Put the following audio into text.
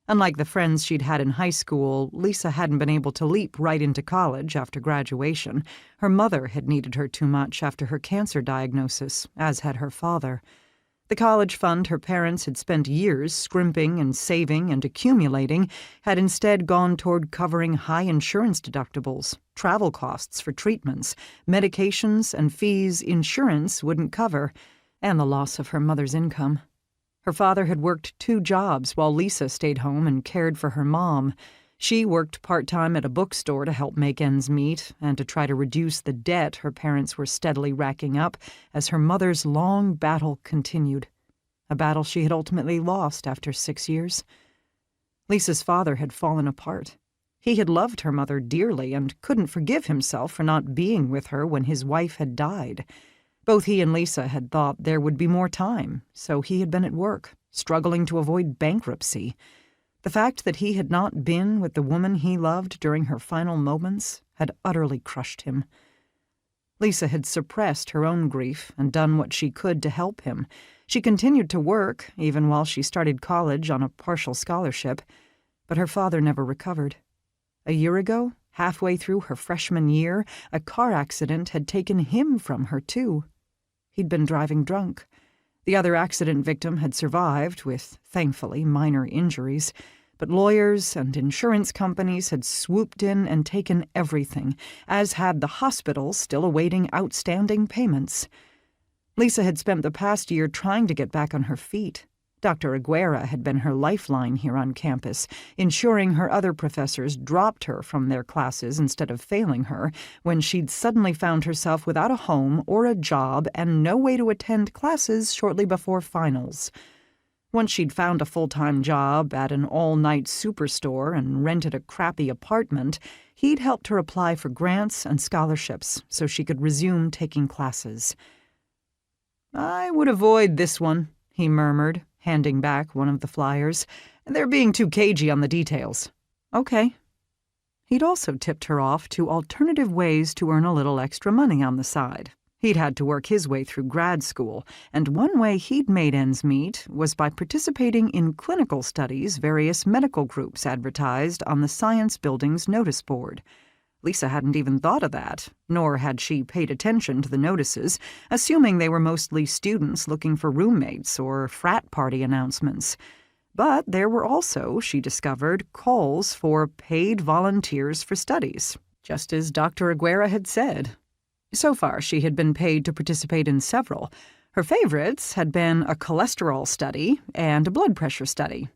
Unlike the friends she'd had in high school, Lisa hadn't been able to leap right into college after graduation. Her mother had needed her too much after her cancer diagnosis, as had her father. The college fund her parents had spent years scrimping and saving and accumulating had instead gone toward covering high insurance deductibles, travel costs for treatments, medications, and fees insurance wouldn't cover, and the loss of her mother's income. Her father had worked 2 jobs while Lisa stayed home and cared for her mom. She worked part-time at a bookstore to help make ends meet and to try to reduce the debt her parents were steadily racking up as her mother's long battle continued, a battle she had ultimately lost after 6 years. Lisa's father had fallen apart. He had loved her mother dearly and couldn't forgive himself for not being with her when his wife had died. Both he and Lisa had thought there would be more time, so he had been at work, struggling to avoid bankruptcy. The fact that he had not been with the woman he loved during her final moments had utterly crushed him. Lisa had suppressed her own grief and done what she could to help him. She continued to work, even while she started college on a partial scholarship, but her father never recovered. A year ago, halfway through her freshman year, a car accident had taken him from her, too. He'd been driving drunk. The other accident victim had survived, with, thankfully, minor injuries, but lawyers and insurance companies had swooped in and taken everything, as had the hospital still awaiting outstanding payments. Lisa had spent the past year trying to get back on her feet. Dr. Aguera had been her lifeline here on campus, ensuring her other professors dropped her from their classes instead of failing her when she'd suddenly found herself without a home or a job and no way to attend classes shortly before finals. Once she'd found a full-time job at an all-night superstore and rented a crappy apartment, he'd helped her apply for grants and scholarships so she could resume taking classes. "I would avoid this one," he murmured, handing back one of the flyers. "They're being too cagey on the details." "Okay." He'd also tipped her off to alternative ways to earn a little extra money on the side. He'd had to work his way through grad school, and one way he'd made ends meet was by participating in clinical studies various medical groups advertised on the Science Building's notice board. Lisa hadn't even thought of that, nor had she paid attention to the notices, assuming they were mostly students looking for roommates or frat party announcements. But there were also, she discovered, calls for paid volunteers for studies, just as Dr. Aguera had said. So far, she had been paid to participate in several. Her favorites had been a cholesterol study and a blood pressure study,